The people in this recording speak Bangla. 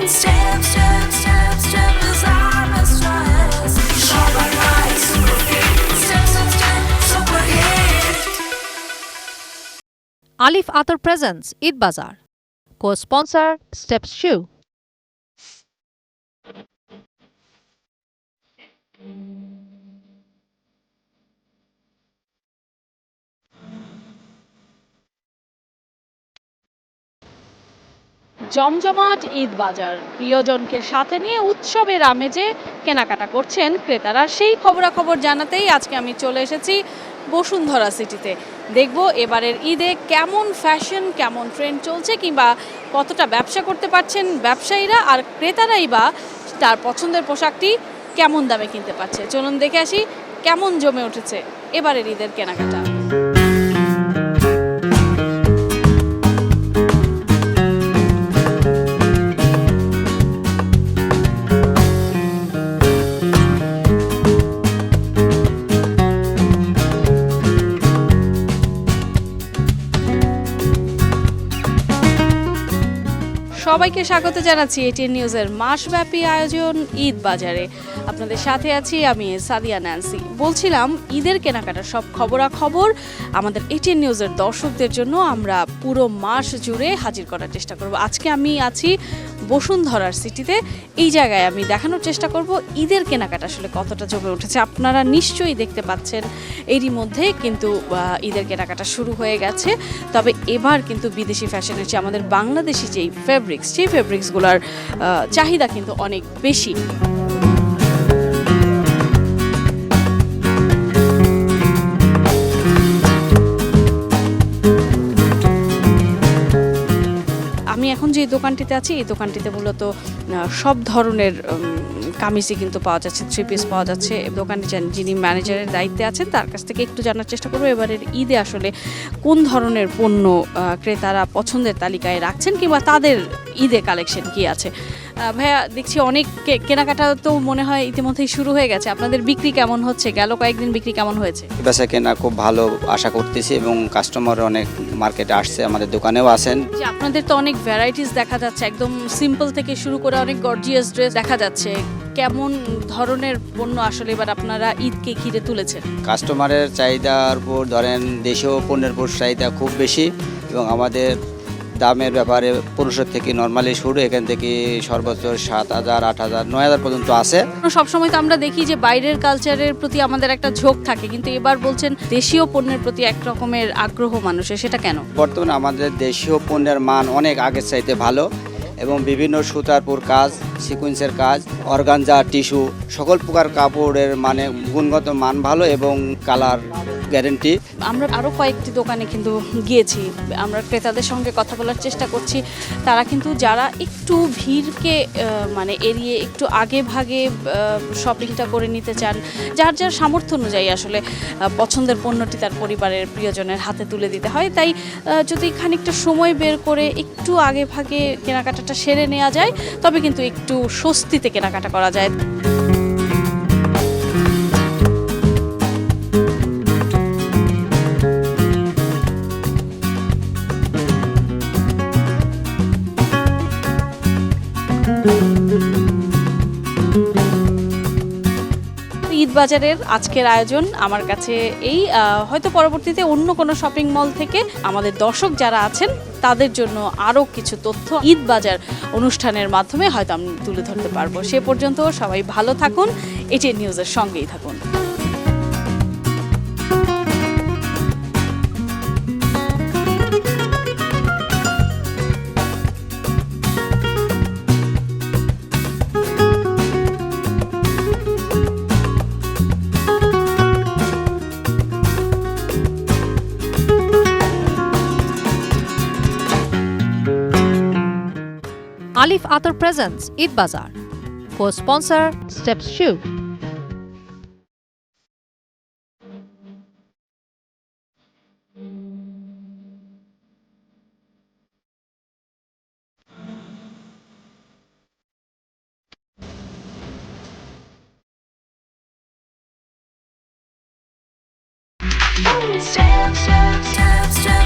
Step, step, step, step is our stress. Shabba right, super fit. Step, step, step, super hit. Alif Atar presents Eid Bazaar. Co-sponsor Steps Shoe. জমজমাট ঈদ বাজার, প্রিয়জনকে সাথে নিয়ে উৎসবের আমেজে কেনাকাটা করছেন ক্রেতারা। সেই খবরাখবর জানাতেই আজকে আমি চলে এসেছি বসুন্ধরা সিটিতে। দেখব এবারের ঈদে কেমন ফ্যাশন, কেমন ট্রেন্ড চলছে, কিংবা কতটা ব্যবসা করতে পারছেন ব্যবসায়ীরা, আর ক্রেতারাই বা তার পছন্দের পোশাকটি কেমন দামে কিনতে পারছে। চলুন দেখে আসি কেমন জমে উঠেছে এবারের ঈদের কেনাকাটা। সবাইকে স্বাগত জানাচ্ছি এটিএন নিউজের মাসব্যাপী আয়োজন ঈদ বাজারে। আপনাদের সাথে আছি আমি সাদিয়া ন্যান্সি। বলছিলাম ঈদের কেনাকাটার সব খবরাখবর আমাদের এটিএন নিউজের দর্শকদের জন্য আমরা পুরো মাস জুড়ে হাজির করার চেষ্টা করব। আজকে আমি আছি বসুন্ধরার সিটিতে। এই জায়গায় আমি দেখানোর চেষ্টা করব ঈদের কেনাকাটা আসলে কতটা জমে উঠেছে। আপনারা নিশ্চয়ই দেখতে পাচ্ছেন এরই মধ্যে কিন্তু ঈদের কেনাকাটা শুরু হয়ে গেছে। তবে এবার কিন্তু বিদেশি ফ্যাশনের চেয়ে আমাদের বাংলাদেশি যেই সেই ফেব্রিক্সগুলোর চাহিদা কিন্তু অনেক বেশি। আমি এখন যে দোকানটিতে আছি, এই দোকানটিতে মূলত সব ধরনের কামিজই কিন্তু পাওয়া যাচ্ছে, থ্রি পিস পাওয়া যাচ্ছে। দোকানে যিনি ম্যানেজারের দায়িত্বে আছেন তার কাছ থেকে একটু জানার চেষ্টা করবো এবারের ঈদে আসলে কোন ধরনের পণ্য ক্রেতারা পছন্দের তালিকায় রাখছেন, কিংবা তাদের ঈদে কালেকশন কি আছে। ভাইয়া, দেখছি অনেক কেনাকাটা তো মনে হয় ইতিমধ্যেই শুরু হয়ে গেছে। আপনাদের বিক্রি কেমন হচ্ছে? গেল কয়েকদিন বিক্রি কেমন হয়েছে? বেচা কেনা খুব ভালো আশা করতেছি এবং কাস্টমার অনেক মার্কেটে আসছে, আমাদের দোকানেও আসেন। যে আপনাদের তো অনেক ভ্যারাইটিস দেখা যাচ্ছে, একদম সিম্পল থেকে শুরু করে অনেক গর্জিয়াস ড্রেস দেখা যাচ্ছে। কেমন ধরনের পণ্য আসলে এবার আপনারা ঈদকে ঘিরে তুলেছেন? কাস্টমারের চাহিদার উপর ধরেন দেশীয় পণ্যের উপর চাহিদা খুব বেশি এবং আমাদের দামের ব্যাপারে 1500 থেকে নর্মালি শুরু, এখান থেকে সর্বোচ্চ 7000, 8000, 9000 পর্যন্ত আছে। সবসময় তো আমরা দেখি যে বাইরের কালচারের প্রতি আমাদের একটা ঝোঁক থাকে, কিন্তু এবার বলছেন দেশীয় পণ্যের প্রতি এক রকমের আগ্রহ মানুষের, সেটা কেন? বর্তমানে আমাদের দেশীয় পণ্যের মান অনেক আগের চাইতে ভালো এবং বিভিন্ন সুতারপুর কাজ, সিকুয়েন্সের কাজ, অর্গানজা, টিস্যু সকল প্রকার কাপড়ের মানে গুণগত মান ভালো এবং কালার গ্যারেন্টি। আমরা আরও কয়েকটি দোকানে কিন্তু গিয়েছি, আমরা ক্রেতাদের সঙ্গে কথা বলার চেষ্টা করছি। তারা কিন্তু যারা একটু ভিড়কে মানে এড়িয়ে একটু আগে ভাগে শপিংটা করে নিতে চান, যার যার সামর্থ্য অনুযায়ী আসলে পছন্দের পণ্যটি তার পরিবারের প্রিয়জনের হাতে তুলে দিতে হয়। তাই যদি খানিকটা সময় বের করে একটু আগে ভাগে কেনাকাটাটা সেরে নেওয়া যায়, তবে কিন্তু একটু স্বস্তিতে কেনাকাটা করা যায়। ঈদ বাজারের আজকের আয়োজন আমার কাছে এই হয়তো পরবর্তীতে অন্য কোনো শপিং মল থেকে আমাদের দর্শক যারা আছেন তাদের জন্য আরও কিছু তথ্য ঈদ বাজার অনুষ্ঠানের মাধ্যমে হয়তো আমি তুলে ধরতে পারবো। সে পর্যন্ত সবাই ভালো থাকুন, এটিএন নিউজের সঙ্গেই থাকুন। Alif Atar presents Eid Bazaar. Co-sponsor Steps Shoe. Step, step, step, step